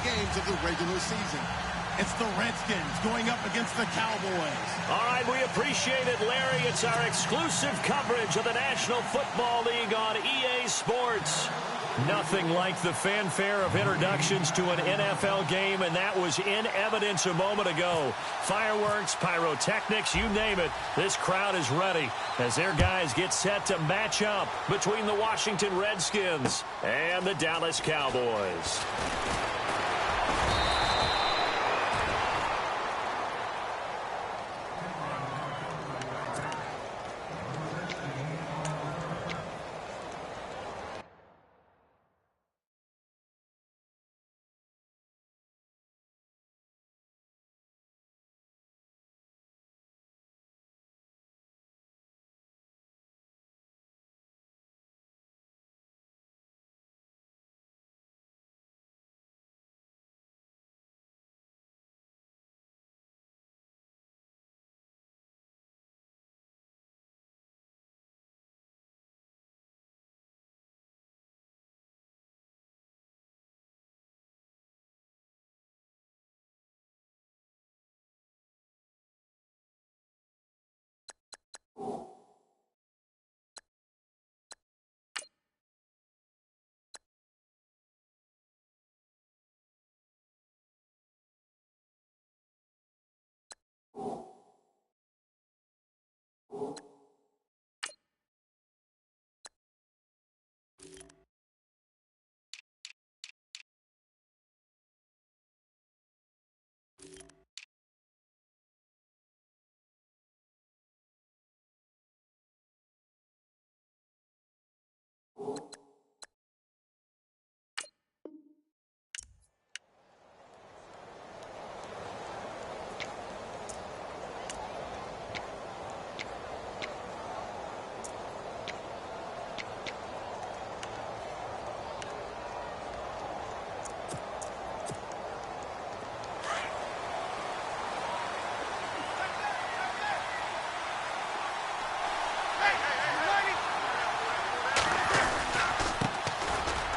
games of the regular season. It's the Redskins going up against the Cowboys. All right, we appreciate it, Larry. It's our exclusive coverage of the National Football League on EA Sports. Nothing like the fanfare of introductions to an NFL game, and that was in evidence a moment ago. Fireworks, pyrotechnics, you name it. This crowd is ready as their guys get set to match up between the Washington Redskins and the Dallas Cowboys.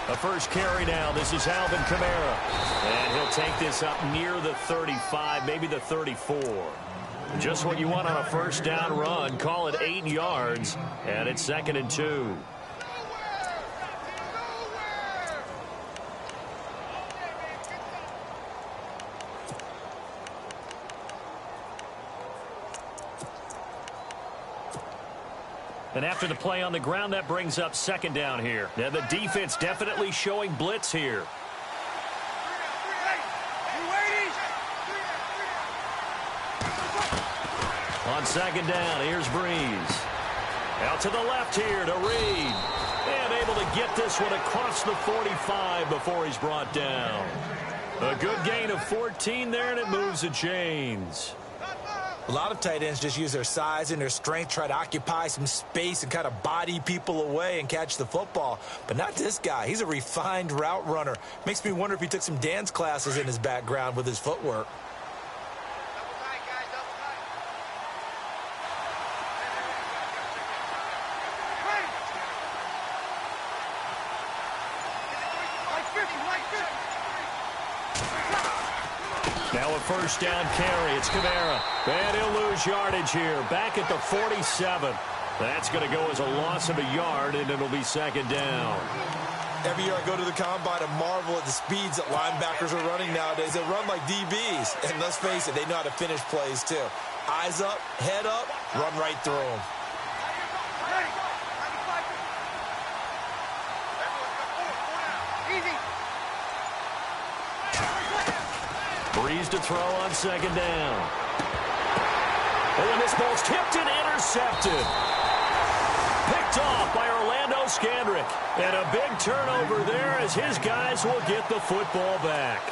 The first carry now. This is Alvin Kamara. And he'll take this up near the 35, maybe the 34. Just what you want on a first down run. Call it 8 yards. And it's 2nd and 2. And after the play on the ground, that brings up 2nd down here. Now the defense definitely showing blitz here. On 2nd down, here's Breeze. Out to the left here to Reed. And able to get this one across the 45 before he's brought down. A good gain of 14 there, and it moves the chains. A lot of tight ends just use their size and their strength, try to occupy some space and kind of body people away and catch the football. But not this guy. He's a refined route runner. Makes me wonder if he took some dance classes in his background with his footwork. Now a first down carry. It's Kamara. And he'll lose yardage here. Back at the 47. That's going to go as a loss of a yard, and it'll be 2nd down. Every year I go to the combine and marvel at the speeds that linebackers are running nowadays. They run like DBs. And let's face it, they know how to finish plays too. Eyes up, head up, run right through them. Breeze to throw on 2nd down. Oh, and this ball's tipped and intercepted. Picked off by Orlando Scandrick. And a big turnover there as his guys will get the football back.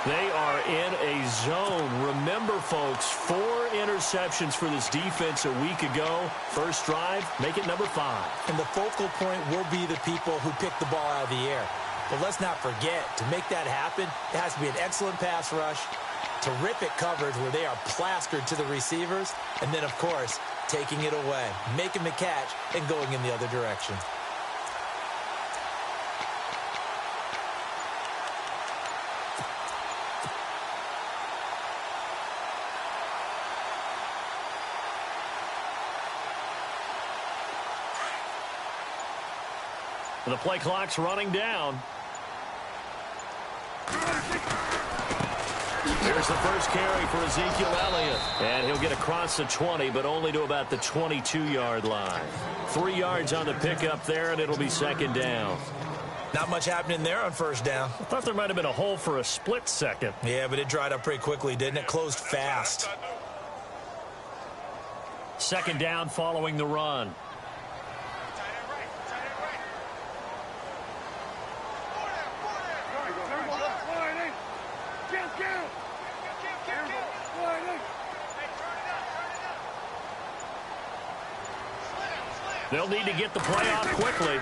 They are in a zone. Remember, folks, 4 interceptions for this defense a week ago. First drive, make it number 5. And the focal point will be the people who pick the ball out of the air. But let's not forget, to make that happen, it has to be an excellent pass rush, terrific coverage where they are plastered to the receivers, and then, of course, taking it away, making the catch, and going in the other direction. The play clock's running down. Here's the first carry for Ezekiel Elliott. And he'll get across the 20, but only to about the 22-yard line. 3 yards on the pickup there, and it'll be second down. Not much happening there on first down. I thought there might have been a hole for a split second. Yeah, but it dried up pretty quickly, didn't it? Closed fast. Second down following the run. They'll need to get the play off quickly.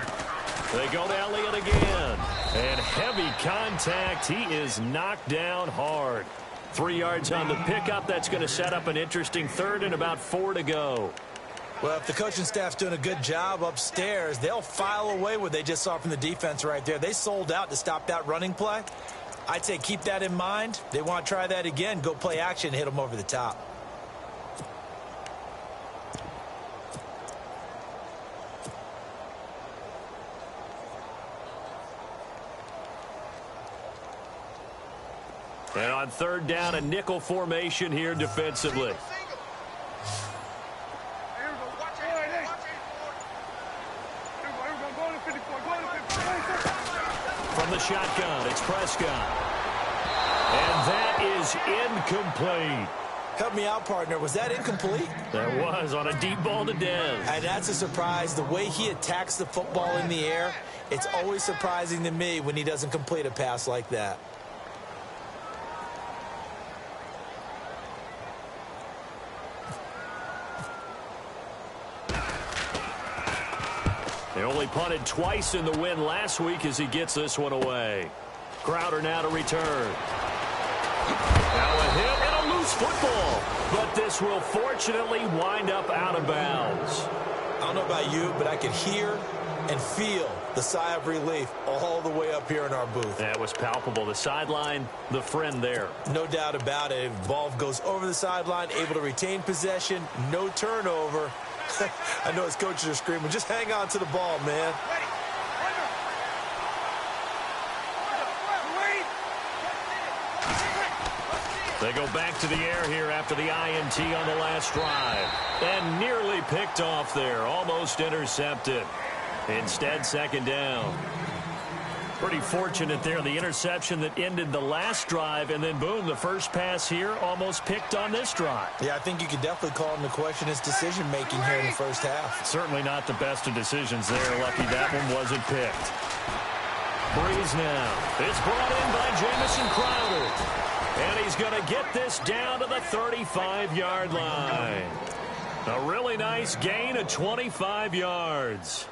They go to Elliott again. And heavy contact. He is knocked down hard. 3 yards on the pickup. That's going to set up an interesting third and about 4 to go. Well, if the coaching staff's doing a good job upstairs, they'll file away what they just saw from the defense right there. They sold out to stop that running play. I'd say keep that in mind. They want to try that again. Go play action, hit them over the top. And on third down, a nickel formation here defensively. From the shotgun, it's Prescott. And that is incomplete. Help me out, partner. Was that incomplete? That was on a deep ball to Dez. And that's a surprise. The way he attacks the football in the air, it's always surprising to me when he doesn't complete a pass like that. They only punted twice in the win last week as he gets this one away. Crowder now to return. Now a hit and a loose football. But this will fortunately wind up out of bounds. I don't know about you, but I could hear and feel the sigh of relief all the way up here in our booth. That was palpable. The sideline, the friend there. No doubt about it. Ball goes over the sideline, able to retain possession, no turnover. I know his coaches are screaming, just hang on to the ball, man. They go back to the air here after the INT on the last drive. And nearly picked off there, almost intercepted. Instead, second down. Pretty fortunate there, the interception that ended the last drive, and then boom, the first pass here almost picked on this drive. Yeah, I think you could definitely call him to question his decision-making here in the first half. Certainly not the best of decisions there. Lucky that one wasn't picked. Breeze now. It's brought in by Jamison Crowder. And he's going to get this down to the 35-yard line. A really nice gain of 25 yards.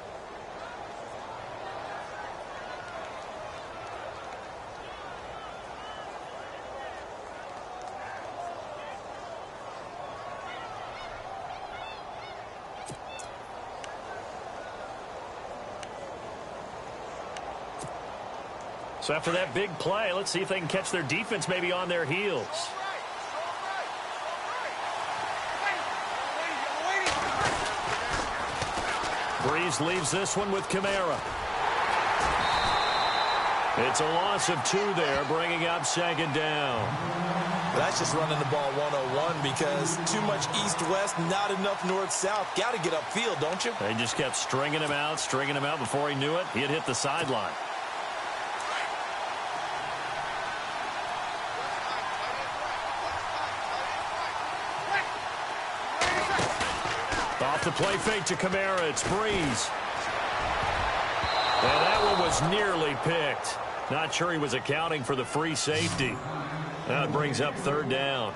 So after that big play, let's see if they can catch their defense maybe on their heels. Breeze leaves this one with Kamara. It's a loss of 2 there, bringing up second down. That's just running the ball 101 because too much east-west, not enough north-south. Got to get upfield, don't you? They just kept stringing him out. Before he knew it, he had hit the sideline. Off the play fake to Kamara, it's Breeze. And that one was nearly picked. Not sure he was accounting for the free safety. Now it brings up third down.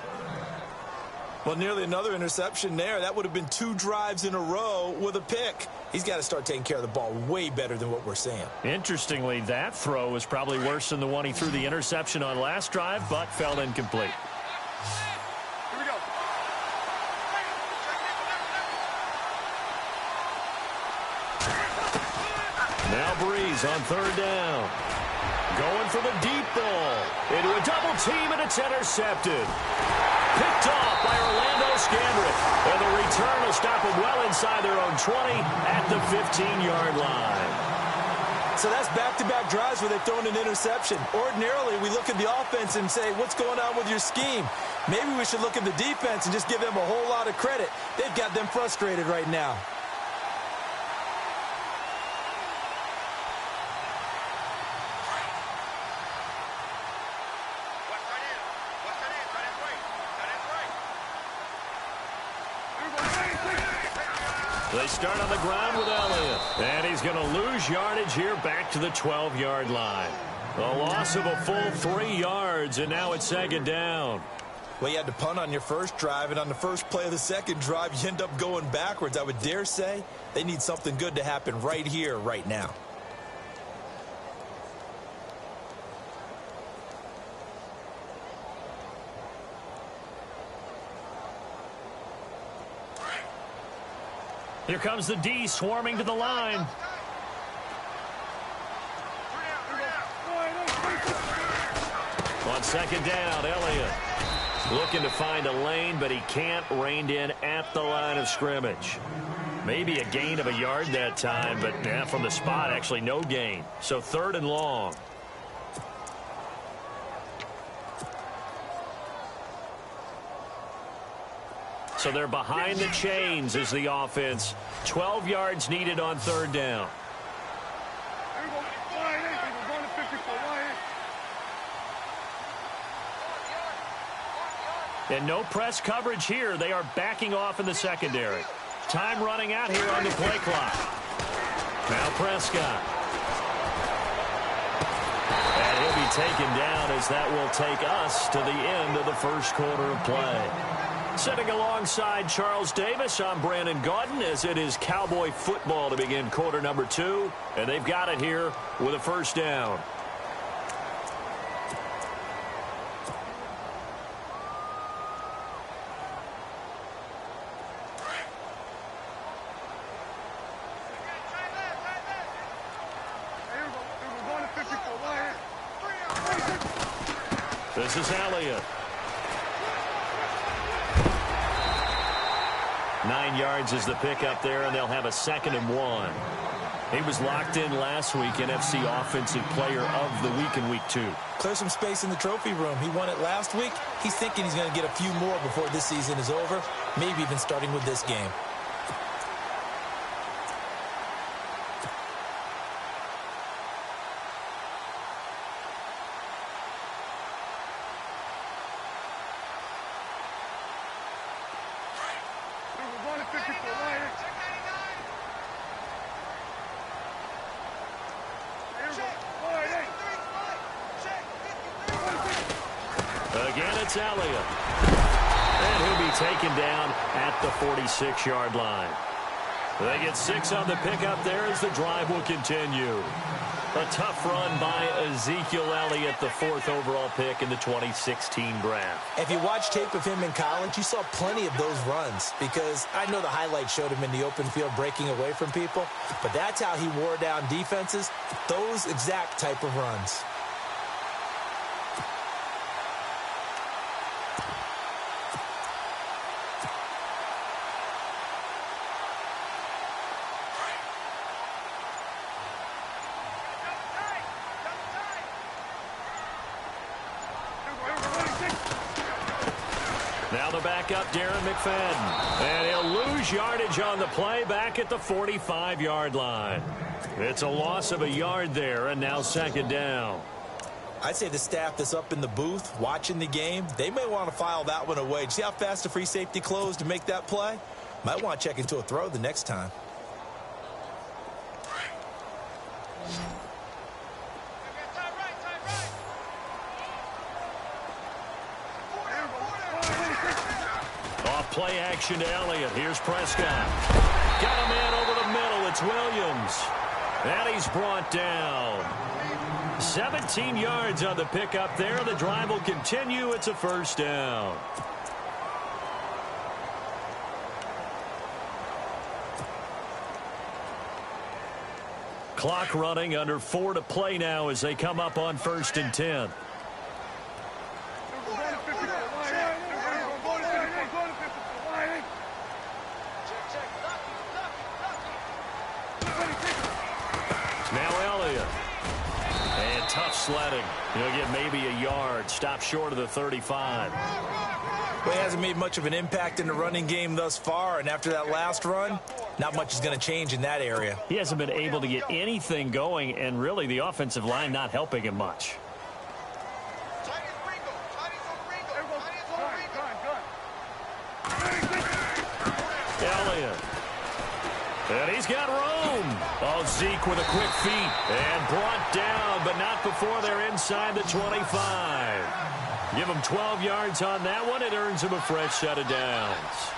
Well, nearly another interception there. That would have been 2 drives in a row with a pick. He's got to start taking care of the ball way better than what we're seeing. Interestingly, that throw was probably worse than the one he threw the interception on last drive, but fell incomplete. Now Breeze on third down. Going for the deep ball. Into a double team, and it's intercepted. Picked off by Orlando Scandrick. And the return will stop them well inside their own 20 at the 15-yard line. So that's back-to-back drives where they've thrown an interception. Ordinarily, we look at the offense and say, what's going on with your scheme? Maybe we should look at the defense and just give them a whole lot of credit. They've got them frustrated right now. They start on the ground with Elliott. And he's going to lose yardage here back to the 12-yard line. A loss of a full 3 yards, and now it's second down. Well, you had to punt on your first drive, and on the first play of the second drive, you end up going backwards. I would dare say they need something good to happen right here, right now. Here comes the D swarming to the line. On second down, Elliott looking to find a lane, but he can't. Reined in at the line of scrimmage. Maybe a gain of a yard that time, but from the spot, actually no gain. So 3rd and long. So they're behind the chains as the offense. 12 yards needed on 3rd down. And no press coverage here. They are backing off in the secondary. Time running out here on the play clock. Now Prescott. And he'll be taken down as that will take us to the end of the first quarter of play. Sitting alongside Charles Davis, I'm Brandon Gaudin, as it is Cowboy football to begin quarter number 2. And they've got it here with a first down. This is Elliott. 9 yards is the pickup there, and they'll have a 2nd and 1. He was locked in last week, NFC Offensive Player of the Week in Week 2. Clear some space in the trophy room. He won it last week. He's thinking he's going to get a few more before this season is over, maybe even starting with this game. Again, it's Elliott. And he'll be taken down at the 46-yard line. They get 6 on the pickup there as the drive will continue. A tough run by Ezekiel Elliott, the 4th overall pick in the 2016 draft. If you watch tape of him in college, you saw plenty of those runs, because I know the highlights showed him in the open field breaking away from people, but that's how he wore down defenses, those exact type of runs. Now the backup, Darren McFadden. And he'll lose yardage on the play back at the 45-yard line. It's a loss of a yard there, and now 2nd down. I'd say the staff that's up in the booth watching the game, they may want to file that one away. See how fast the free safety closed to make that play? Might want to check into a throw the next time. Play action to Elliott. Here's Prescott. Got a man over the middle. It's Williams. And he's brought down. 17 yards on the pickup there. The drive will continue. It's a first down. Clock running, under 4 to play now as they come up on 1st and 10. Now Elliott. tough sledding. He'll get maybe a yard. Stop short of the 35. Well, he hasn't made much of an impact in the running game thus far, and after that last run, not much is going to change in that area. He hasn't been able to get anything going, and really the offensive line not helping him much. Elliott. And he's got room. Oh, Zeke with a quick feet. And brought down, but not before they're inside the 25. Give him 12 yards on that one. It earns him a fresh set of downs.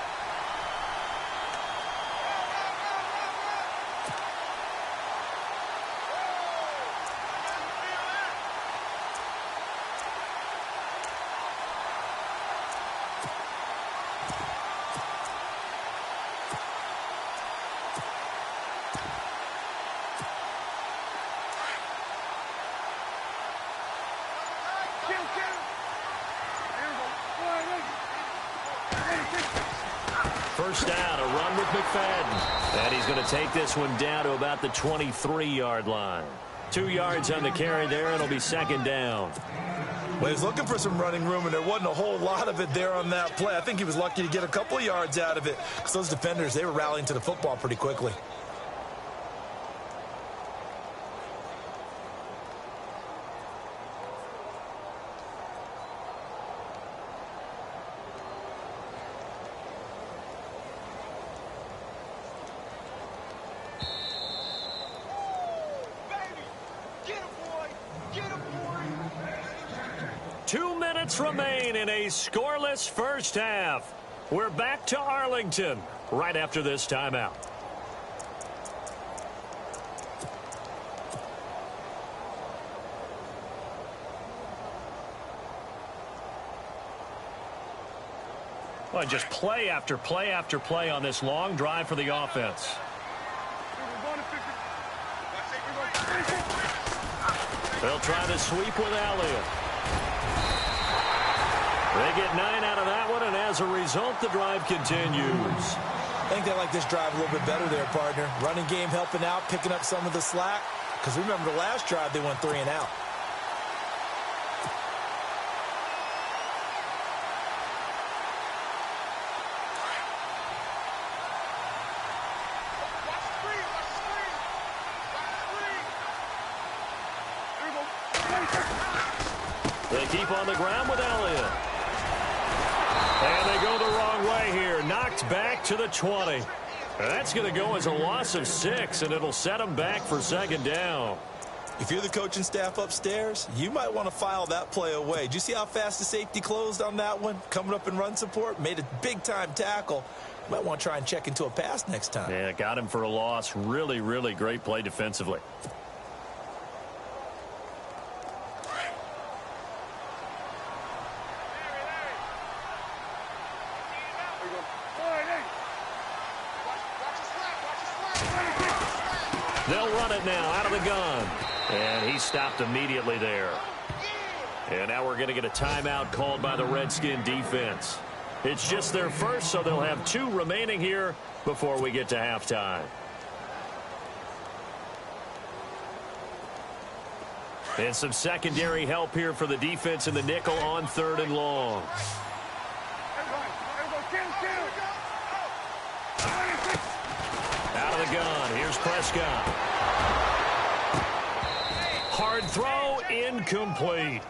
First down, a run with McFadden. And he's going to take this one down to about the 23-yard line. 2 yards on the carry there, and it'll be second down. Well, he's looking for some running room, and there wasn't a whole lot of it there on that play. I think he was lucky to get a couple of yards out of it, because those defenders, they were rallying to the football pretty quickly. Remain in a scoreless first half. We're back to Arlington right after this timeout. Well, just play after play after play on this long drive for the offense. They'll try the sweep with Elliott. They get 9 out of that one, and as a result, the drive continues. I think they like this drive a little bit better there, partner. Running game helping out, picking up some of the slack. Because remember, the last drive, they went 3 and out. They keep on the ground with Elliott. And they go the wrong way here. Knocked back to the 20. That's going to go as a loss of 6, and it'll set them back for second down. If you're the coaching staff upstairs, you might want to file that play away. Did you see how fast the safety closed on that one? Coming up in run support, made a big-time tackle. You might want to try and check into a pass next time. Yeah, got him for a loss. Really, really great play defensively. They'll run it now out of the gun. And he stopped immediately there. And now we're going to get a timeout called by the Redskin defense. It's just their first, so they'll have 2 remaining here before we get to halftime. And some secondary help here for the defense in the nickel on 3rd and long. Out of the gun. Here's Prescott. Hard throw, incomplete.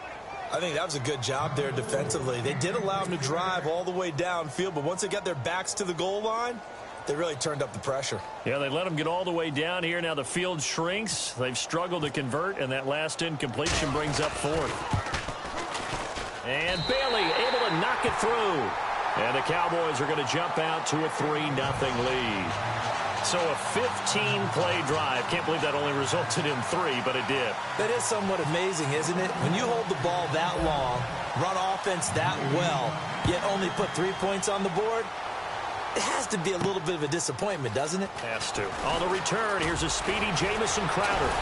I think that was a good job there defensively. They did allow them to drive all the way downfield, but once they got their backs to the goal line, they really turned up the pressure. Yeah, they let them get all the way down here. Now the field shrinks. They've struggled to convert, and that last incompletion brings up 4th. And Bailey able to knock it through. And the Cowboys are going to jump out to a 3-0 lead. So a 15-play drive. Can't believe that only resulted in 3, but it did. That is somewhat amazing, isn't it? When you hold the ball that long, run offense that well, yet only put 3 points on the board, it has to be a little bit of a disappointment, doesn't it? Has to. On the return, here's a speedy Jamison Crowder.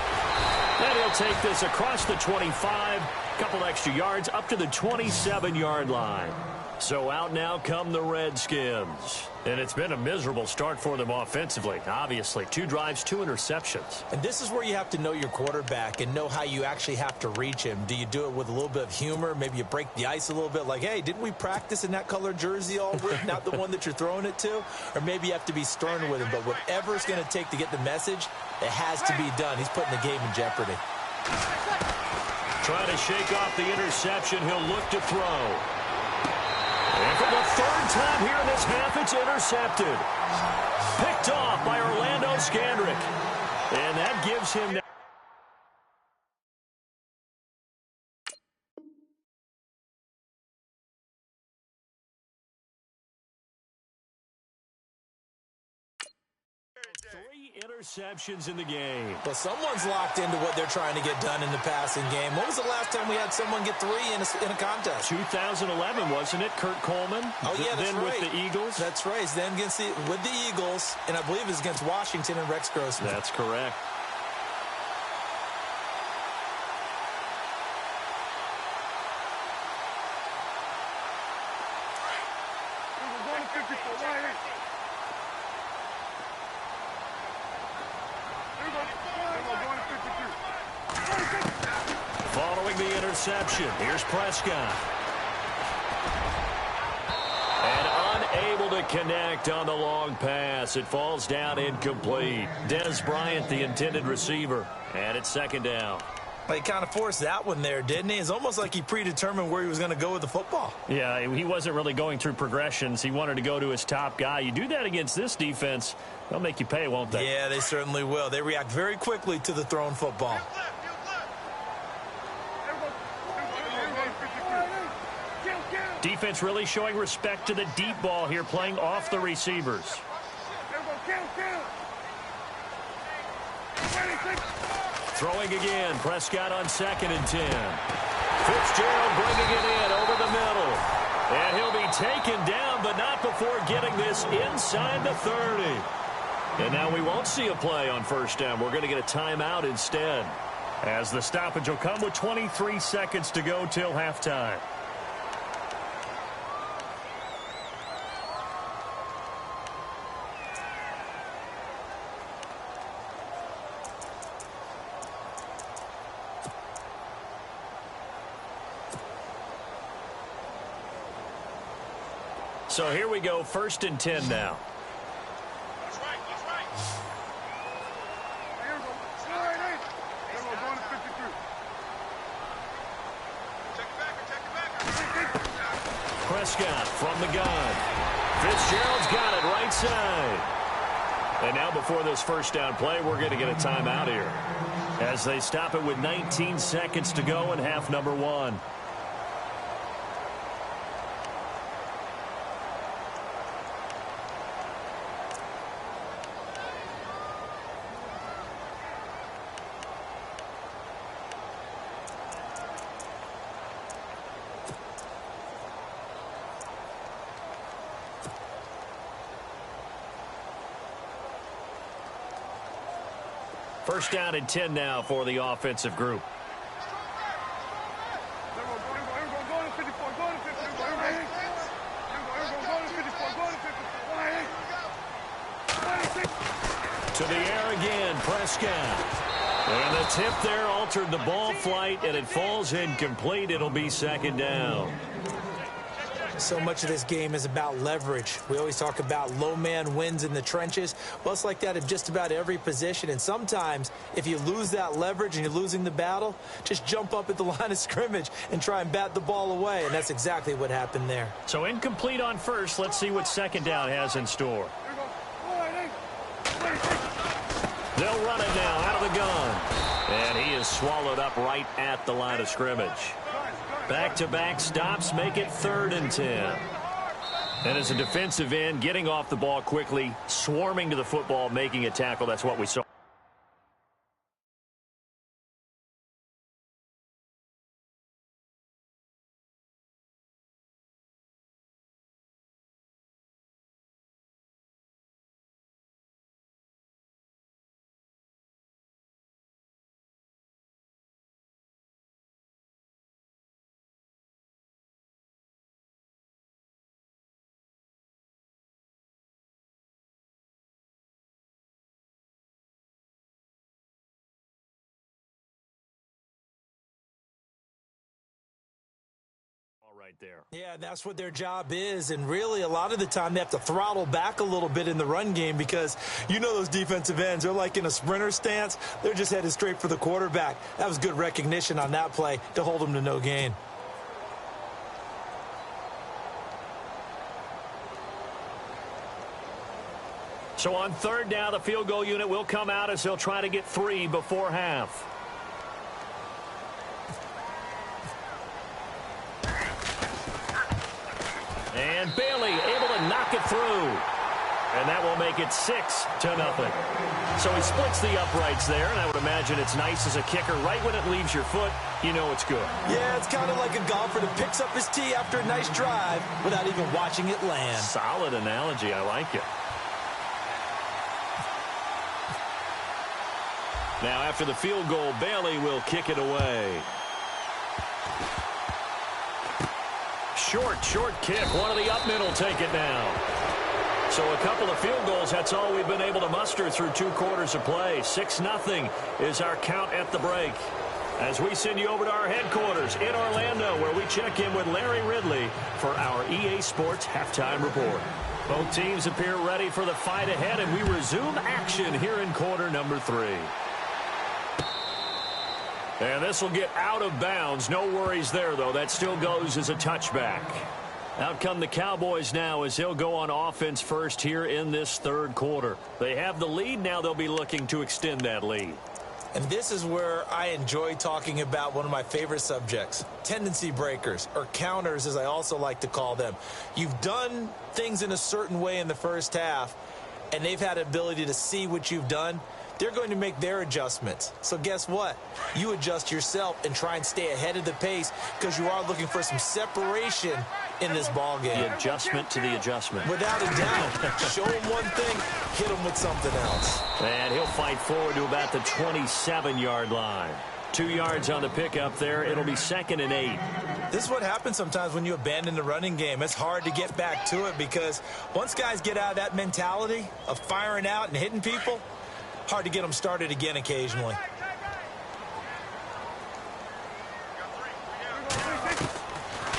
And he'll take this across the 25. Couple extra yards up to the 27-yard line. So out now come the Redskins. And it's been a miserable start for them offensively. Obviously, 2 drives, 2 interceptions. And this is where you have to know your quarterback and know how you actually have to reach him. Do you do it with a little bit of humor? Maybe you break the ice a little bit like, hey, didn't we practice in that colored jersey all week, not the one that you're throwing it to? Or maybe you have to be stern with him. But whatever it's going to take to get the message, it has to be done. He's putting the game in jeopardy. Trying to shake off the interception. He'll look to throw. And for the 3rd time here in this half, it's intercepted. Picked off by Orlando Scandrick. And that gives him... interceptions in the game. Well, someone's locked into what they're trying to get done in the passing game. When was the last time we had someone get 3 in a contest? 2011, wasn't it? Kurt Coleman. Oh, yeah, that's then right. with the Eagles. That's right. Then with the Eagles, and I believe it was against Washington and Rex Grossman. That's correct. Following the interception, here's Prescott. And unable to connect on the long pass. It falls down incomplete. Des Bryant, the intended receiver. And it's 2nd down. He kind of forced that one there, didn't he? It's almost like he predetermined where he was going to go with the football. Yeah, he wasn't really going through progressions. He wanted to go to his top guy. You do that against this defense, they'll make you pay, won't they? Yeah, they certainly will. They react very quickly to the thrown football. Defense really showing respect to the deep ball here, playing off the receivers. Throwing again, Prescott on 2nd and 10. Fitzgerald bringing it in over the middle. And he'll be taken down, but not before getting this inside the 30. And now we won't see a play on 1st down. We're going to get a timeout instead, as the stoppage will come with 23 seconds to go till halftime. So here we go, 1st and 10 now. That's right. Prescott from the gun. Fitzgerald's got it right side. And now before this 1st down play, we're going to get a timeout here, as they stop it with 19 seconds to go in half number 1. First down and 10 now for the offensive group. To the air again, Prescott. And the tip there altered the ball flight, and it falls incomplete. It'll be 2nd down. So much of this game is about leverage. We always talk about low man wins in the trenches. Well, it's like that in just about every position. And sometimes, if you lose that leverage and you're losing the battle, just jump up at the line of scrimmage and try and bat the ball away. And that's exactly what happened there. So incomplete on 1st. Let's see what 2nd down has in store. They'll run it now out of the gun. And he is swallowed up right at the line of scrimmage. Back-to-back stops make it 3rd and 10. And as a defensive end, getting off the ball quickly, swarming to the football, making a tackle, that's what we saw. right there. Yeah, that's what their job is, and really a lot of the time they have to throttle back a little bit in the run game because you know those defensive ends, they're like in a sprinter stance. They're just headed straight for the quarterback. That was good recognition on that play to hold them to no gain. So on third down, the field goal unit will come out as they'll try to get 3 before half. And Bailey able to knock it through. And that will make it 6-0. So he splits the uprights there, and I would imagine it's nice as a kicker. Right when it leaves your foot, you know it's good. Yeah, it's kind of like a golfer that picks up his tee after a nice drive without even watching it land. Solid analogy. I like it. Now, after the field goal, Bailey will kick it away. Short kick. One of the up middle take it down. So a couple of field goals, that's all we've been able to muster through 2 quarters of play. 6-0 is our count at the break. As we send you over to our headquarters in Orlando, where we check in with Larry Ridley for our EA Sports Halftime Report. Both teams appear ready for the fight ahead, and we resume action here in quarter number 3. And this will get out of bounds. No worries there, though. That still goes as a touchback. Out come the Cowboys now as they'll go on offense first here in this third quarter. They have the lead. Now they'll be looking to extend that lead. And this is where I enjoy talking about one of my favorite subjects, tendency breakers, or counters as I also like to call them. You've done things in a certain way in the first half, and they've had the ability to see what you've done. They're going to make their adjustments. So guess what? You adjust yourself and try and stay ahead of the pace because you are looking for some separation in this ball game. The adjustment to the adjustment. Without a doubt. Show him one thing, hit him with something else. And he'll fight forward to about the 27-yard line. 2 yards on the pickup there. It'll be 2nd and 8. This is what happens sometimes when you abandon the running game. It's hard to get back to it because once guys get out of that mentality of firing out and hitting people, hard to get them started again occasionally.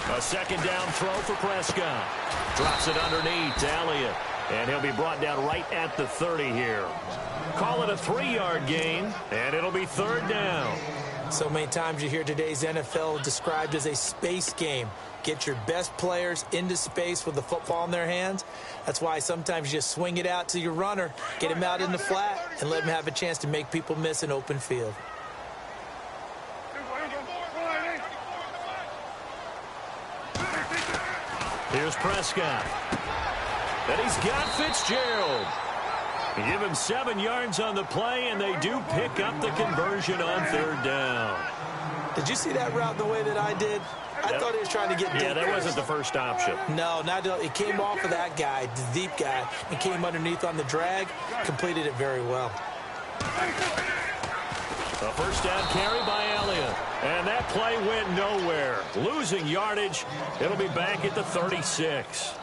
A 2nd down throw for Prescott. Drops it underneath to Elliott. And he'll be brought down right at the 30 here. Call it a 3-yard gain, and it'll be 3rd down. So many times you hear today's NFL described as a space game. Get your best players into space with the football in their hands. That's why sometimes you just swing it out to your runner, get him out in the flat, and let him have a chance to make people miss an open field. Here's Prescott. And he's got Fitzgerald. Give him 7 yards on the play, and they do pick up the conversion on 3rd down. Did you see that route the way that I did? I thought he was trying to get deep. Yeah, that wasn't the first option. No, it came off of that guy, the deep guy, and came underneath on the drag, completed it very well. A 1st down carry by Elliott. And that play went nowhere. Losing yardage. It'll be back at the 36.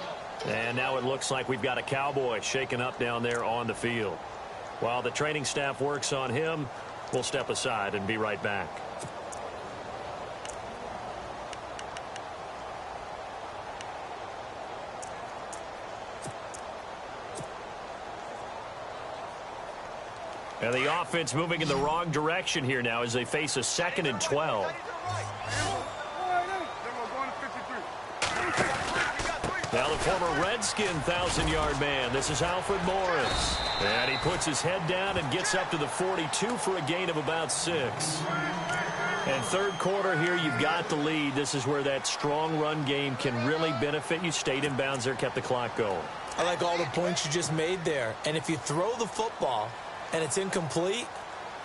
And now it looks like we've got a Cowboy shaken up down there on the field. While the training staff works on him, we'll step aside and be right back. And the offense moving in the wrong direction here now as they face a 2nd and 12. Now the former Redskin 1,000-yard man. This is Alfred Morris. And he puts his head down and gets up to the 42 for a gain of about 6. And third quarter here, you've got the lead. This is where that strong run game can really benefit you. Stayed in bounds there, kept the clock going. I like all the points you just made there. And if you throw the football and it's incomplete,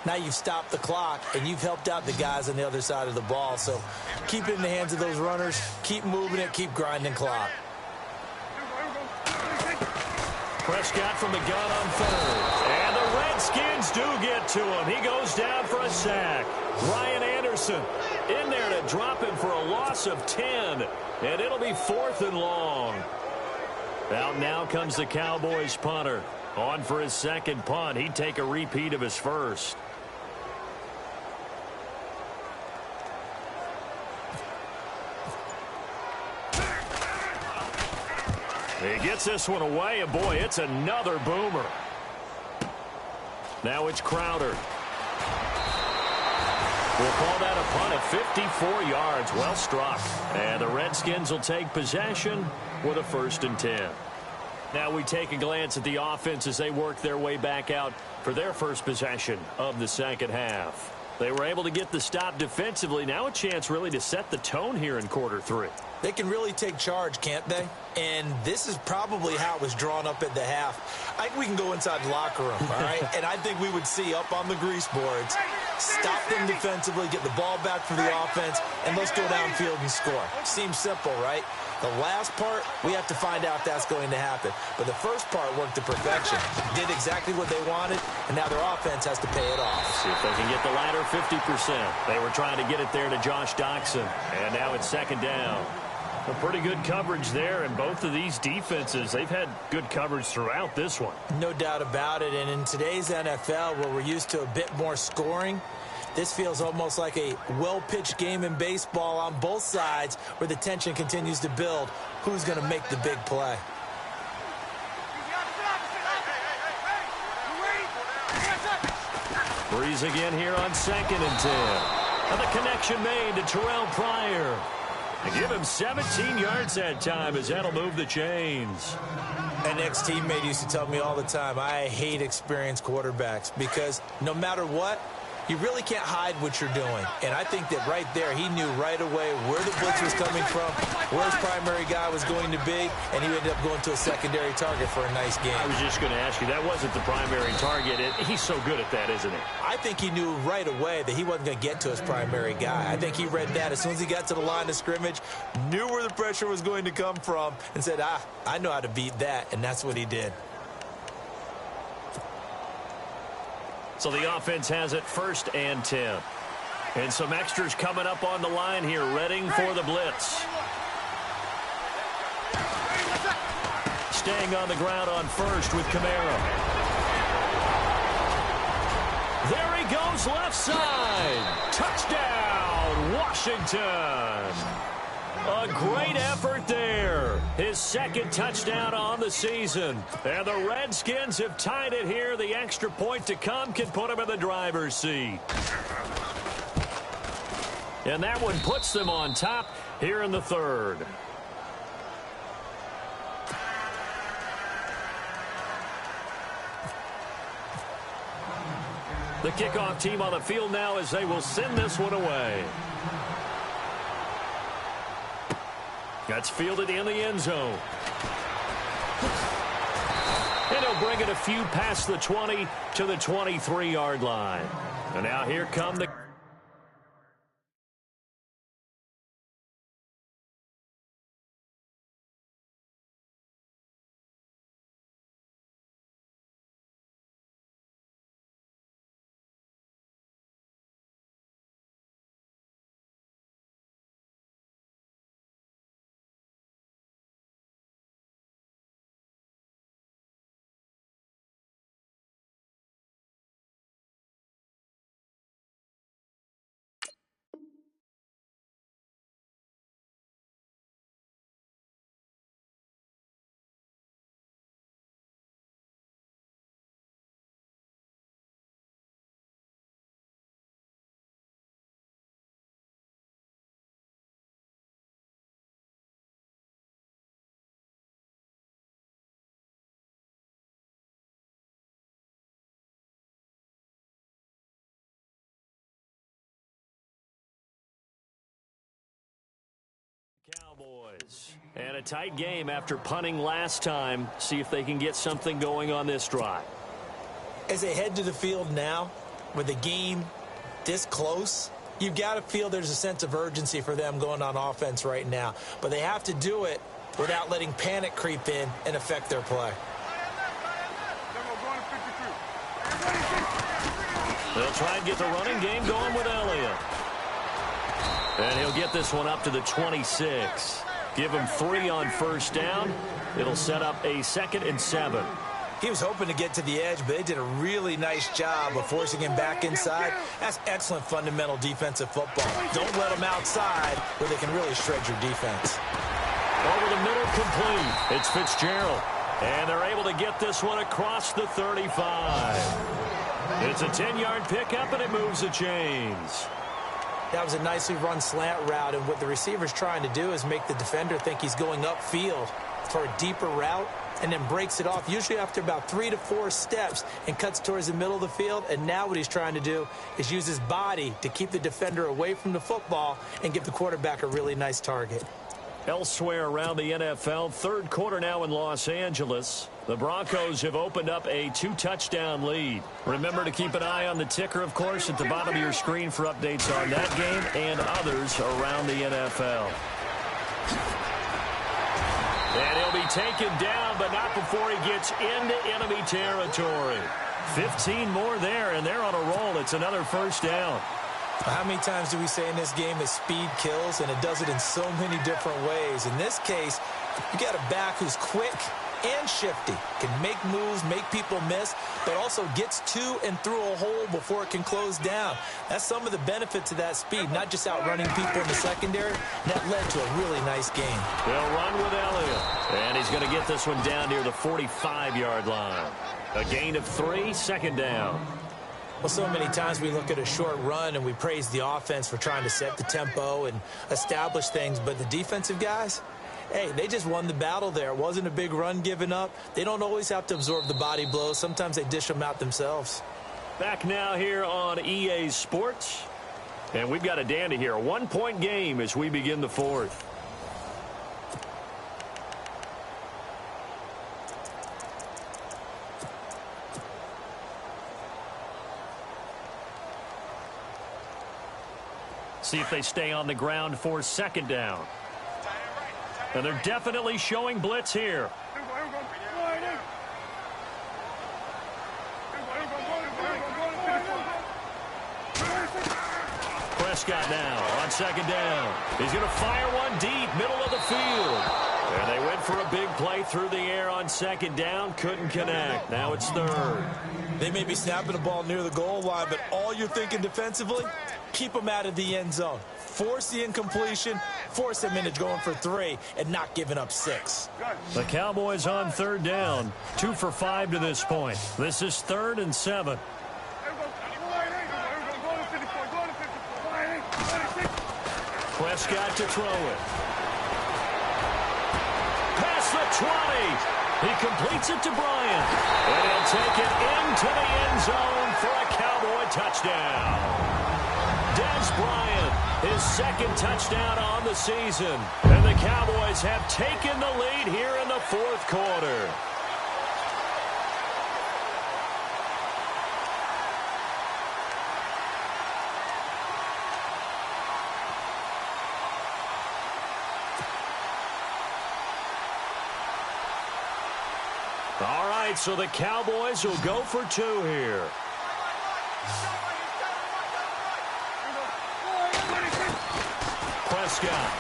now you've stopped the clock and you've helped out the guys on the other side of the ball. So keep it in the hands of those runners. Keep moving it. Keep grinding clock. Prescott from the gun on 3rd. And the Redskins do get to him. He goes down for a sack. Ryan Anderson in there to drop him for a loss of 10. And it'll be 4th and long. Out now comes the Cowboys punter. On for his 2nd punt. He'd take a repeat of his first. He gets this one away, and boy, it's another boomer. Now it's Crowder. We'll call that a punt at 54 yards. Well struck. And the Redskins will take possession with a 1st and 10. Now we take a glance at the offense as they work their way back out for their first possession of the second half. They were able to get the stop defensively. Now a chance really to set the tone here in quarter 3. They can really take charge, can't they? And this is probably how it was drawn up at the half. I think we can go inside the locker room, all right? And I think we would see up on the grease boards, stop them defensively, get the ball back for the offense, and let's go downfield and score. Seems simple, right? The last part, we have to find out if that's going to happen. But the first part worked to perfection. Did exactly what they wanted, and now their offense has to pay it off. See if they can get the latter 50%. They were trying to get it there to Josh Doxson, and now it's 2nd down. A pretty good coverage there, and both of these defenses, they've had good coverage throughout this one. No doubt about it, and in today's NFL, where we're used to a bit more scoring, this feels almost like a well-pitched game in baseball on both sides where the tension continues to build. Who's going to make the big play? Breeze again here on 2nd and 10. And the connection made to Terrell Pryor. And give him 17 yards that time as that'll move the chains. An ex-teammate used to tell me all the time, I hate experienced quarterbacks because no matter what, you really can't hide what you're doing. And I think that right there, he knew right away where the blitz was coming from, where his primary guy was going to be, and he ended up going to a secondary target for a nice game. I was just going to ask you, that wasn't the primary target. He's so good at that, isn't he? I think he knew right away that he wasn't going to get to his primary guy. I think he read that as soon as he got to the line of scrimmage, knew where the pressure was going to come from, and said, I know how to beat that, and that's what he did. So the offense has it 1st and 10. And some extras coming up on the line here, readying for the blitz. Staying on the ground on 1st with Kamara. There he goes, left side. Touchdown, Washington. A great effort there. His 2nd touchdown on the season. And the Redskins have tied it here. The extra point to come can put them in the driver's seat. And that one puts them on top here in the 3rd. The kickoff team on the field now as they will send this one away. That's fielded in the end zone. And he'll bring it a few past the 20 to the 23-yard line. And now here come the... Cowboys. And a tight game after punting last time. See if they can get something going on this drive. As they head to the field now, with the game this close, you've got to feel there's a sense of urgency for them going on offense right now. But they have to do it without letting panic creep in and affect their play. They'll try and get the running game going with Elliott. And he'll get this one up to the 26. Give him 3 on 1st down. It'll set up a 2nd and 7. He was hoping to get to the edge, but they did a really nice job of forcing him back inside. That's excellent fundamental defensive football. Don't let him outside where they can really shred your defense. Over the middle, complete. It's Fitzgerald. And they're able to get this one across the 35. It's a 10-yard pickup, and it moves the chains. That was a nicely run slant route, and what the receiver's trying to do is make the defender think he's going upfield for a deeper route, and then breaks it off, usually after about 3 to 4 steps, and cuts towards the middle of the field. And now what he's trying to do is use his body to keep the defender away from the football and give the quarterback a really nice target. Elsewhere around the NFL, third quarter now in Los Angeles. The Broncos have opened up a 2-touchdown lead. Remember to keep an eye on the ticker, of course, at the bottom of your screen for updates on that game and others around the NFL. And he'll be taken down, but not before he gets into enemy territory. 15 more there, and they're on a roll. It's another first down. How many times do we say in this game that speed kills, and it does it in so many different ways? In this case, you got a back who's quick and shifty, can make moves, make people miss, but also gets to and through a hole before it can close down. That's some of the benefits of that speed, not just outrunning people in the secondary. That led to a really nice game. They'll run with Elliott, and he's going to get this one down near the 45-yard line. A gain of 3, second down. Well, so many times we look at a short run and we praise the offense for trying to set the tempo and establish things, but the defensive guys, hey, they just won the battle there. It wasn't a big run given up. They don't always have to absorb the body blows. Sometimes they dish them out themselves. Back now here on EA Sports, and we've got a dandy here. A 1-point game as we begin the fourth. See if they stay on the ground for second down. And they're definitely showing blitz here. Prescott now on second down. He's going to fire one deep, middle of the field. And they went for a big play through the air on second down. Couldn't connect. Now it's third. They may be snapping the ball near the goal line, but all you're thinking defensively, keep them out of the end zone. Force the incompletion, force them into going for 3, and not giving up 6. The Cowboys on third down. 2 for 5 to this point. This is 3rd and 7. Prescott to throw it. Past the 20. He completes it to Bryant. And he'll take it into the end zone for a Cowboy touchdown. Des Bryant, his second touchdown on the season. And the Cowboys have taken the lead here in the fourth quarter. All right, so the Cowboys will go for 2 here. Prescott.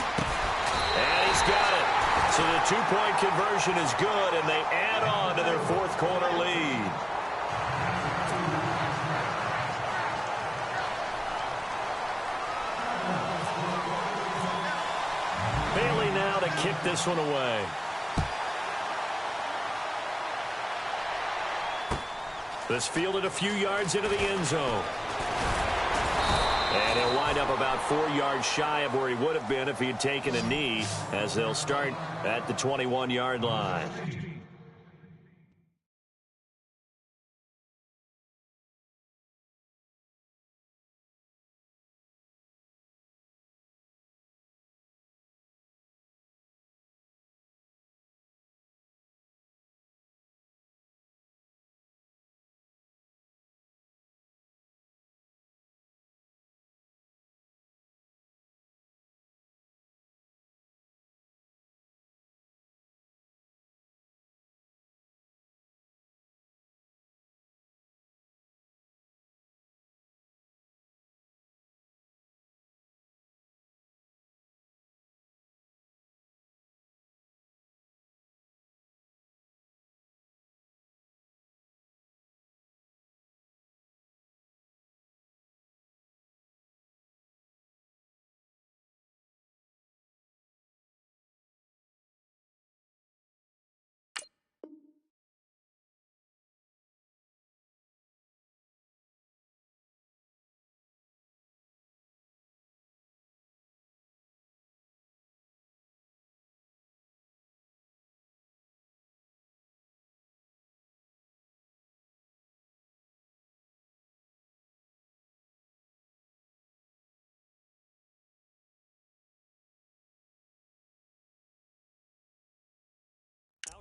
And he's got it. So the 2-point conversion is good, and they add on to their fourth quarter lead. Bailey now to kick this one away. This fielded a few yards into the end zone. And he'll wind up about 4 yards shy of where he would have been if he had taken a knee, as they'll start at the 21-yard line.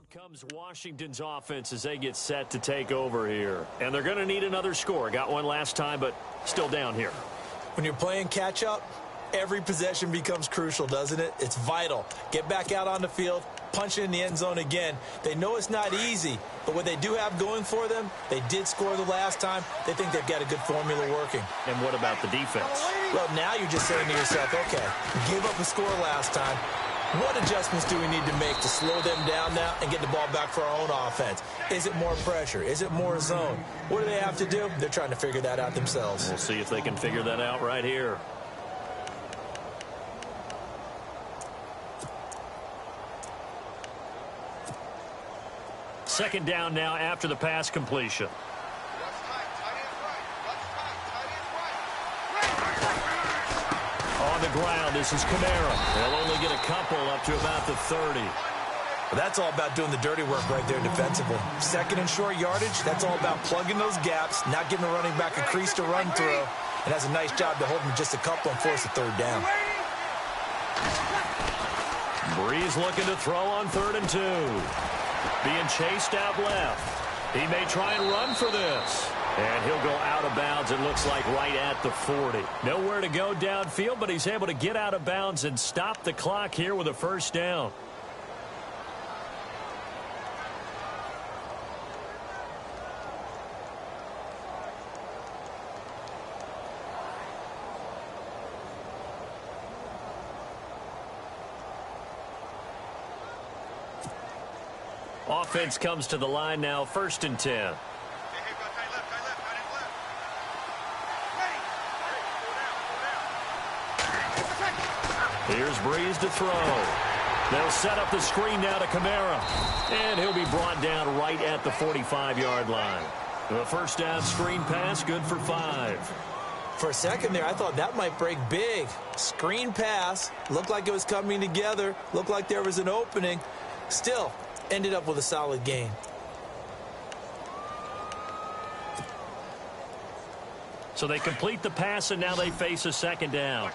Out comes Washington's offense as they get set to take over here. And they're going to need another score. Got one last time, but still down here. When you're playing catch-up, every possession becomes crucial, doesn't it? It's vital. Get back out on the field, punch it in the end zone again. They know it's not easy, but what they do have going for them, they did score the last time. They think they've got a good formula working. And what about the defense? Well, now you're just saying to yourself, okay, give up a score last time. What adjustments do we need to make to slow them down now and get the ball back for our own offense? Is it more pressure? Is it more zone? What do they have to do? They're trying to figure that out themselves. We'll see if they can figure that out right here. Second down now after the pass completion. On the ground, this is Kamara. They'll only get a couple up to about the 30. Well, that's all about doing the dirty work right there defensively. Second and short yardage, that's all about plugging those gaps, not giving the running back a crease to run through, and has a nice job to hold him just a couple and force a third down. Breeze looking to throw on 3rd and 2. Being chased out left. He may try and run for this. And he'll go out of bounds, it looks like, right at the 40. Nowhere to go downfield, but he's able to get out of bounds and stop the clock here with a first down. Offense comes to the line now, 1st and 10. Here's Breeze to throw. They'll set up the screen now to Kamara. And he'll be brought down right at the 45-yard line. The first down screen pass, good for 5. For a second there, I thought that might break big. Screen pass, looked like it was coming together, looked like there was an opening. Still, ended up with a solid gain. So they complete the pass, and now they face a second down.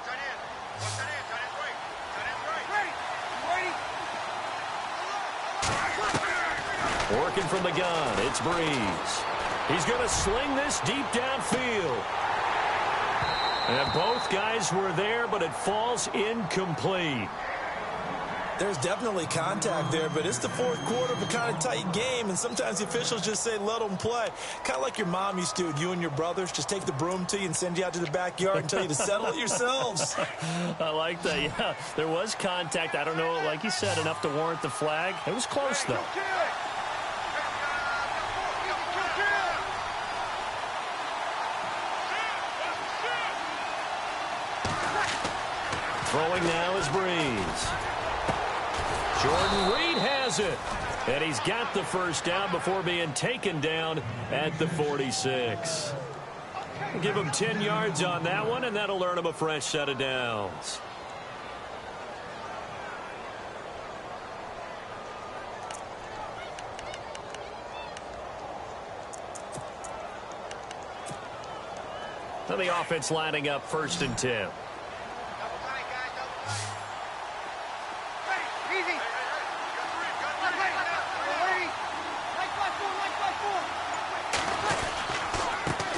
Working from the gun, it's Breeze. He's going to sling this deep downfield. And both guys were there, but it falls incomplete. There's definitely contact there, but it's the 4th quarter of a kind of tight game, and sometimes the officials just say, let them play. Kind of like your mom used to, you and your brothers, just take the broom to you and send you out to the backyard and tell you to settle it yourselves. I like that, yeah. There was contact. I don't know, like you said, enough to warrant the flag. It was close, though. Throwing now is Breeze. Jordan Reed has it. And he's got the first down before being taken down at the 46. Give him 10 yards on that one, and that'll earn him a fresh set of downs. So the offense lining up 1st and 10.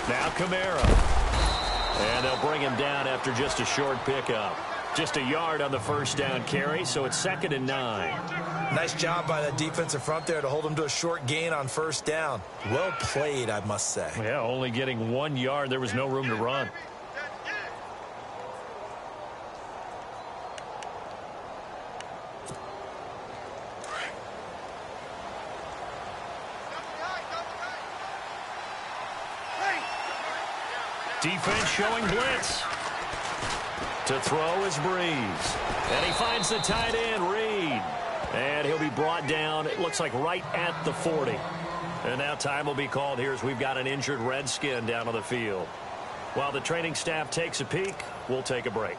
Now Kamara. And they'll bring him down after just a short pickup. Just a yard on the first down carry, so it's 2nd and 9. Nice job by that defensive front there to hold him to a short gain on first down. Well played, I must say. Yeah, only getting 1 yard. There was no room to run. Defense showing blitz. To throw is Breeze. And he finds the tight end, Reed. And he'll be brought down, it looks like right at the 40. And now time will be called here as we've got an injured Redskin down on the field. While the training staff takes a peek, we'll take a break.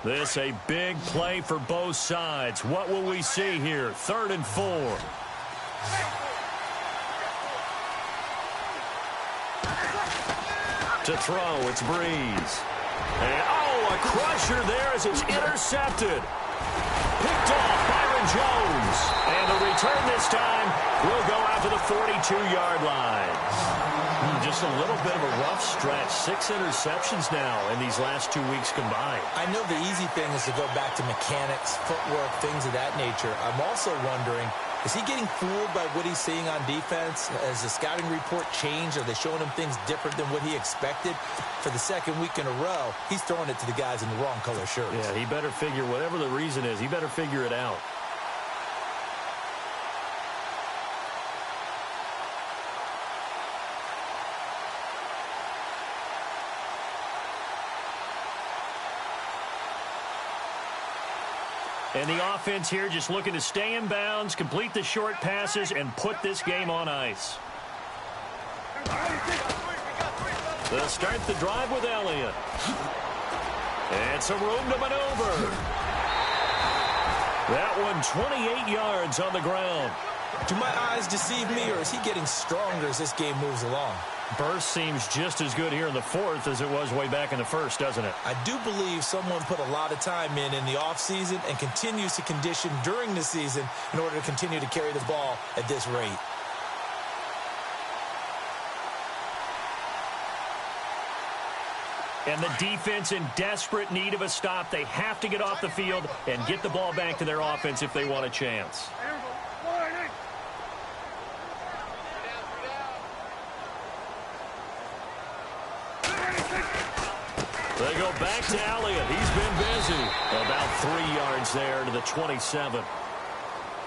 This a big play for both sides. What will we see here? 3rd and 4. To throw, it's Breeze. And, a crusher there as it's intercepted. Picked off Byron Jones. And the return this time will go out to the 42-yard line. Just a little bit of a rough stretch. 6 interceptions now in these last 2 weeks combined. I know the easy thing is to go back to mechanics, footwork, things of that nature. I'm also wondering, is he getting fooled by what he's seeing on defense? Has the scouting report changed? Are they showing him things different than what he expected? For the second week in a row, he's throwing it to the guys in the wrong color shirts. Yeah, he better figure, whatever the reason is, he better figure it out. And the offense here just looking to stay in bounds, complete the short passes, and put this game on ice. They'll start the drive with Elliott. And some room to maneuver. That one 28 yards on the ground. Do my eyes deceive me, or is he getting stronger as this game moves along? Burst seems just as good here in the fourth as it was way back in the first, doesn't it? I do believe someone put a lot of time in the offseason and continues to condition during the season in order to continue to carry the ball at this rate. And the defense in desperate need of a stop. They have to get off the field and get the ball back to their offense if they want a chance. They go back to Elliott. He's been busy. About 3 yards there to the 27.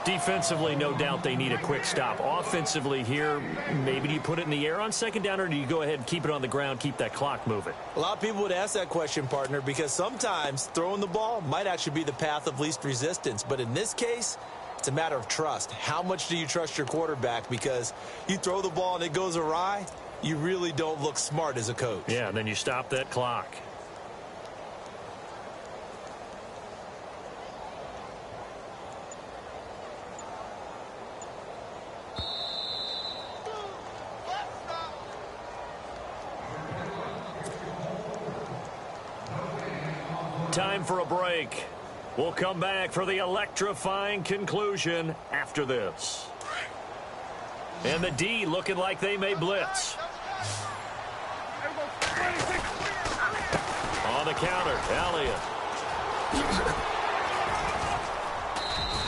Defensively, no doubt they need a quick stop. Offensively here, maybe do you put it in the air on second down, or do you go ahead and keep it on the ground, keep that clock moving? A lot of people would ask that question, partner, because sometimes throwing the ball might actually be the path of least resistance. But in this case, it's a matter of trust. How much do you trust your quarterback? Because you throw the ball and it goes awry, you really don't look smart as a coach. Yeah, and then you stop that clock. Time for a break. We'll come back for the electrifying conclusion after this. And the D looking like they may blitz. On the counter, Elliott.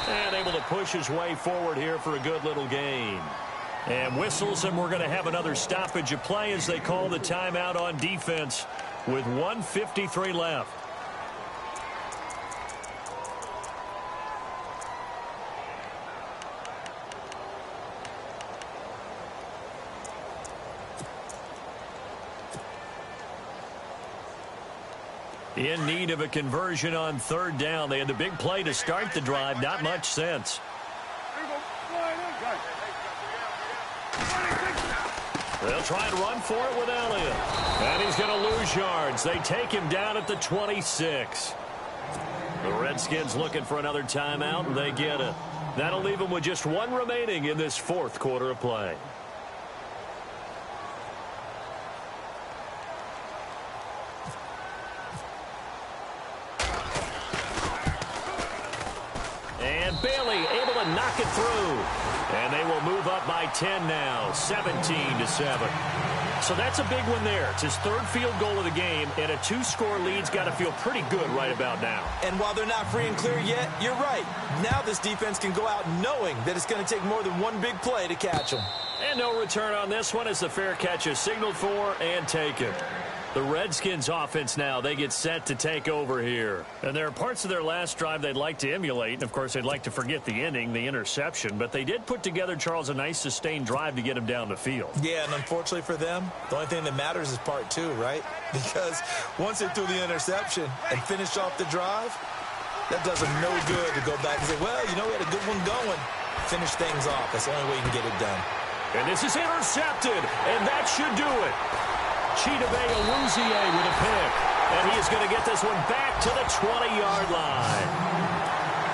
And able to push his way forward here for a good little gain. And whistles, and we're going to have another stoppage of play as they call the timeout on defense with 1:53 left. In need of a conversion on third down. They had the big play to start the drive. Not much sense. They'll try and run for it with Elliott. And he's going to lose yards. They take him down at the 26. The Redskins looking for another timeout, and they get it. That'll leave them with just one remaining in this fourth quarter of play. And Bailey able to knock it through. And they will move up by 10 now, 17-7. So that's a big one there. It's his third field goal of the game, and a 2-score lead's got to feel pretty good right about now. And while they're not free and clear yet, you're right. Now this defense can go out knowing that it's going to take more than one big play to catch them. And no return on this one as the fair catch is signaled for and taken. The Redskins offense now, they get set to take over here. And there are parts of their last drive they'd like to emulate. And, of course, they'd like to forget the ending, the interception. But they did put together, Charles, a nice sustained drive to get them down the field. Yeah, and unfortunately for them, the only thing that matters is part two, right? Because once they threw the interception and finished off the drive, that does them no good to go back and say, well, you know, we had a good one going. Finish things off. That's the only way you can get it done. And this is intercepted, and that should do it. Chidobe Awuzie with a pick. And he is going to get this one back to the 20-yard line.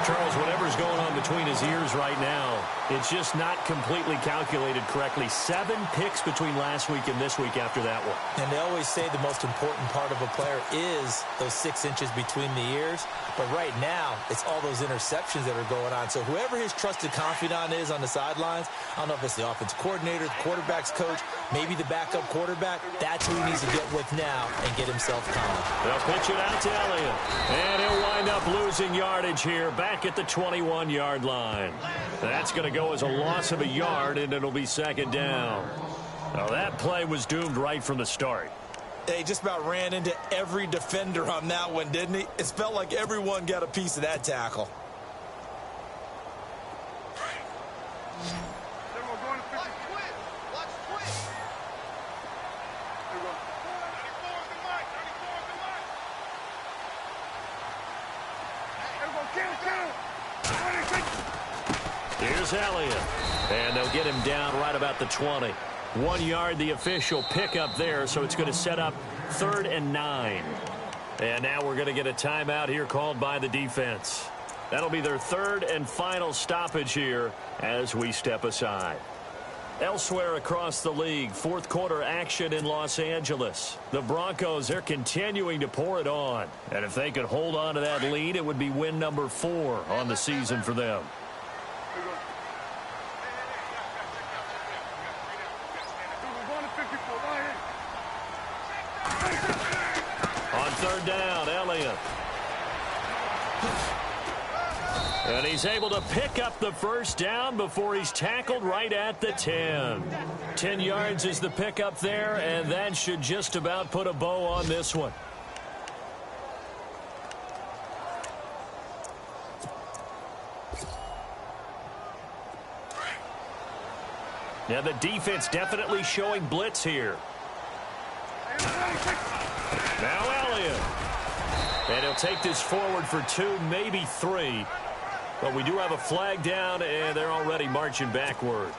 Charles, Charles, whatever's going on between his ears right now, it's just not completely calculated correctly. 7 picks between last week and this week after that one. And they always say the most important part of a player is those 6 inches between the ears. But right now, it's all those interceptions that are going on. So whoever his trusted confidant is on the sidelines, I don't know if it's the offensive coordinator, the quarterback's coach, maybe the backup quarterback, that's who he needs to get with now and get himself calm. They'll pitch it out to Elliott. And he'll wind up losing yardage here back at the 21-yard line. That's going to go as a loss of a yard, and it'll be second down. Now, that play was doomed right from the start. He just about ran into every defender on that one, didn't he? It felt like everyone got a piece of that tackle. Here's Elliott. And they'll get him down right about the 20. 1 yard, the official pickup there, so it's going to set up 3rd and 9. And now we're going to get a timeout here called by the defense. That'll be their 3rd and final stoppage here as we step aside. Elsewhere across the league, 4th quarter action in Los Angeles. The Broncos, they're continuing to pour it on. And if they could hold on to that lead, it would be win number 4 on the season for them. On 3rd down, Elliott. And he's able to pick up the first down before he's tackled right at the 10. 10 yards is the pickup there, and that should just about put a bow on this one. Yeah, the defense definitely showing blitz here. Now Elliott. And he'll take this forward for 2, maybe 3. But we do have a flag down, and they're already marching backward.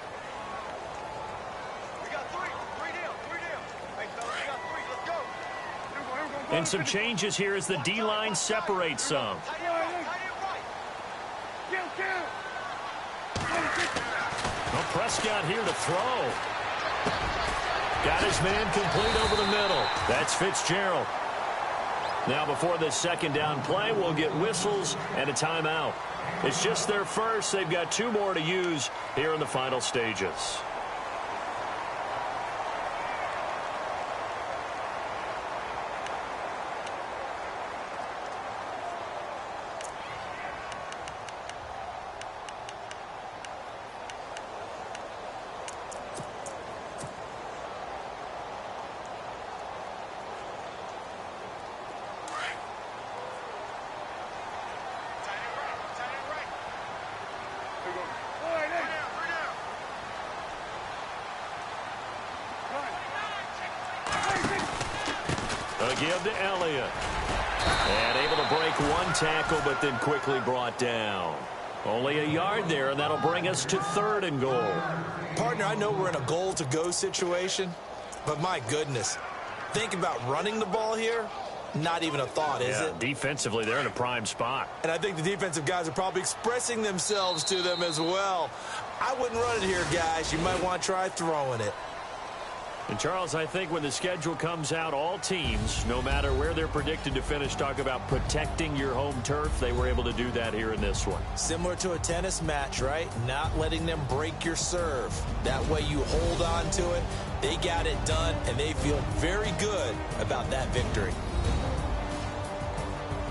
We got 3. 3 down. 3 down. Hey, fellas, we got 3. Let's go. And some changes here as the D-line separates some. Tight end right. Well, Prescott here to throw. Got his man complete over the middle. That's Fitzgerald. Now before this second down play, we'll get whistles and a timeout. It's just their first. They've got 2 more to use here in the final stages. A give to Elliott. And able to break 1 tackle, but then quickly brought down. Only a yard there, and that'll bring us to 3rd and goal. Partner, I know we're in a goal-to-go situation, but my goodness, think about running the ball here. Not even a thought, is it? Defensively, they're in a prime spot. And I think the defensive guys are probably expressing themselves to them as well. I wouldn't run it here, guys. You might want to try throwing it. And, Charles, I think when the schedule comes out, all teams, no matter where they're predicted to finish, talk about protecting your home turf. They were able to do that here in this one. Similar to a tennis match, right? Not letting them break your serve. That way you hold on to it. They got it done, and they feel very good about that victory.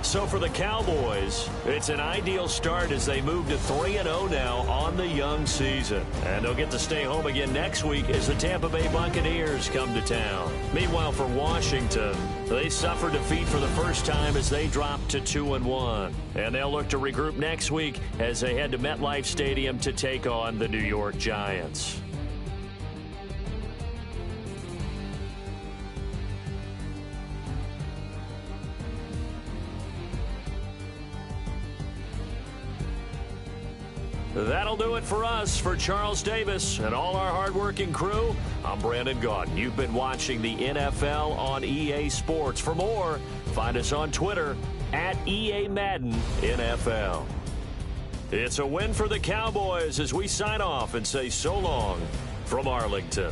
So for the Cowboys, it's an ideal start as they move to 3-0 now on the young season. And they'll get to stay home again next week as the Tampa Bay Buccaneers come to town. Meanwhile, for Washington, they suffered defeat for the first time as they dropped to 2-1. And they'll look to regroup next week as they head to MetLife Stadium to take on the New York Giants. That'll do it for us. For Charles Davis and all our hardworking crew, I'm Brandon Gaudin. You've been watching the NFL on EA Sports. For more, find us on Twitter @EA Madden NFL. It's a win for the Cowboys as we sign off and say so long from Arlington.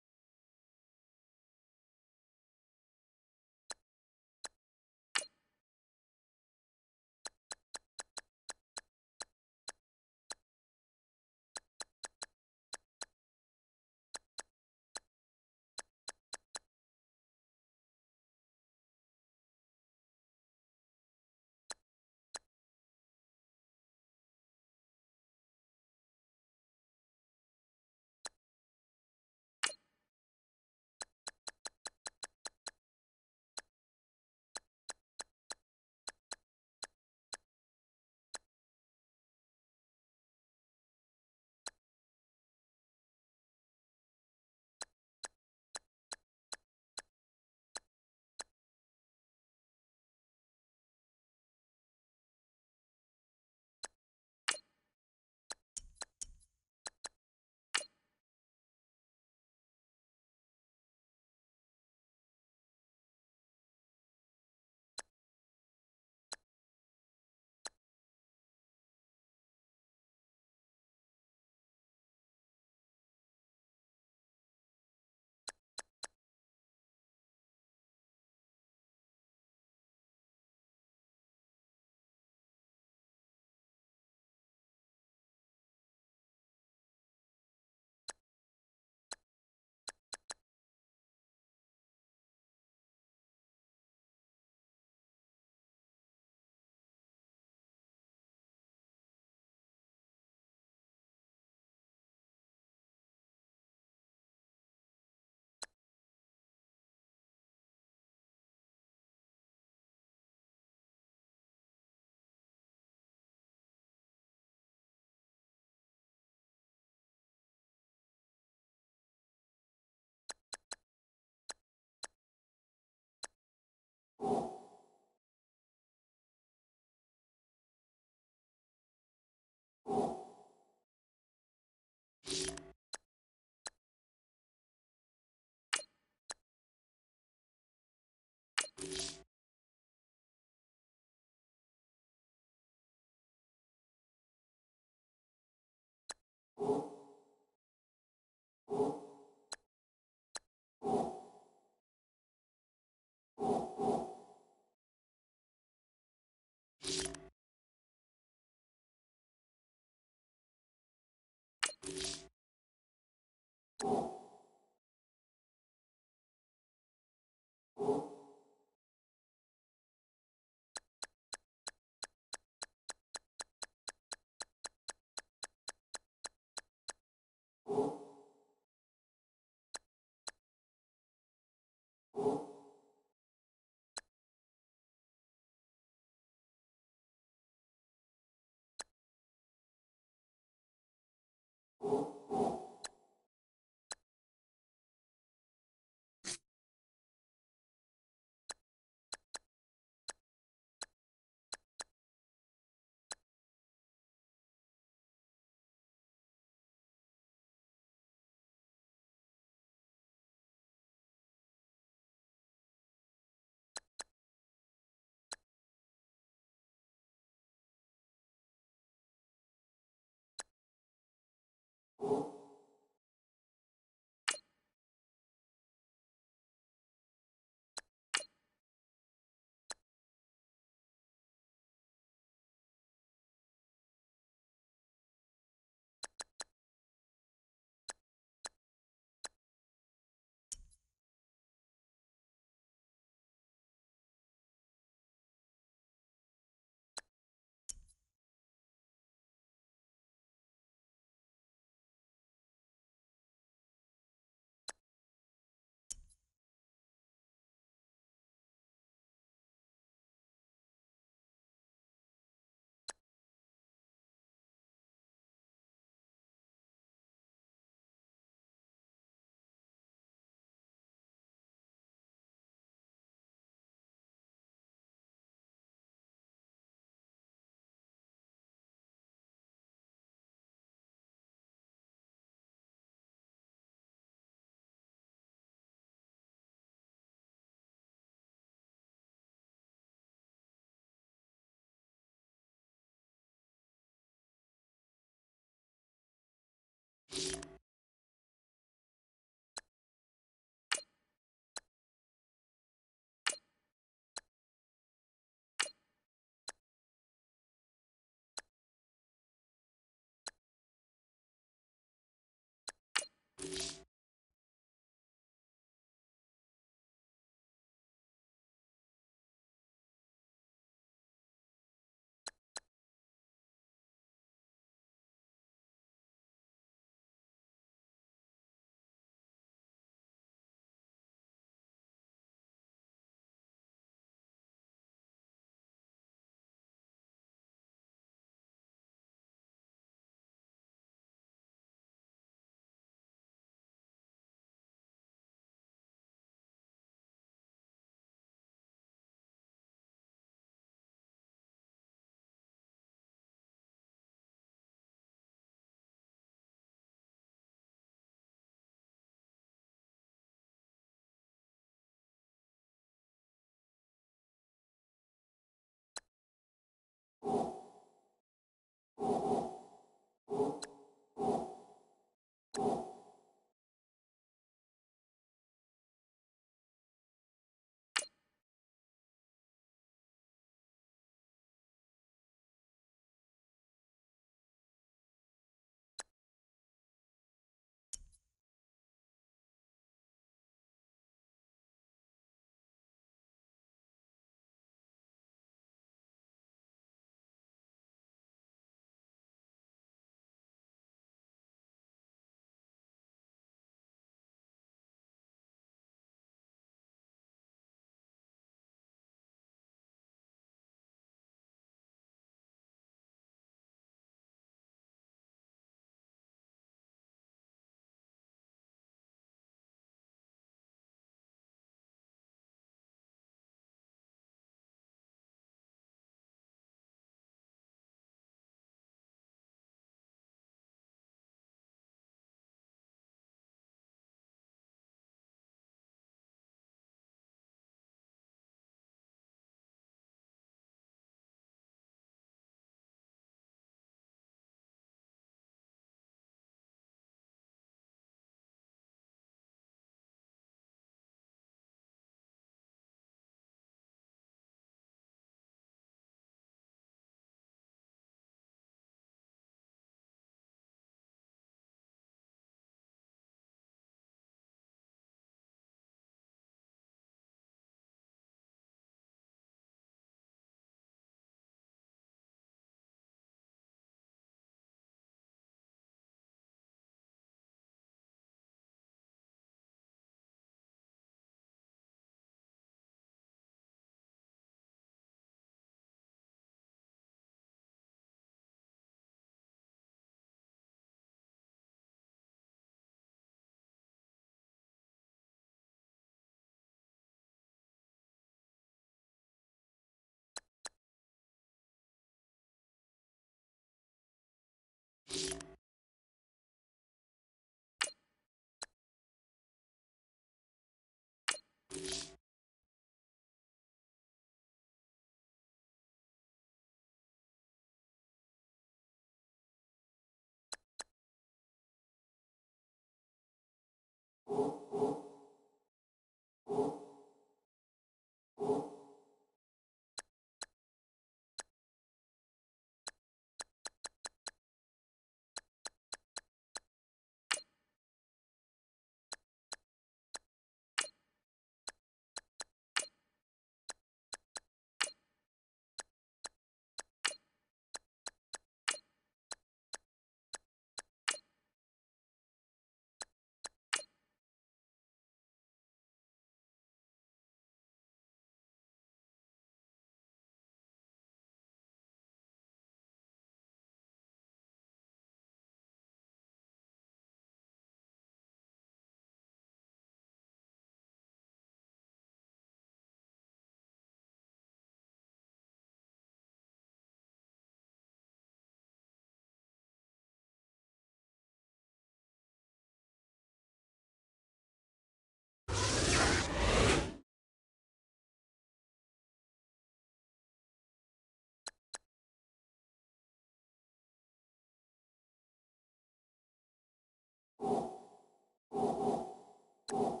you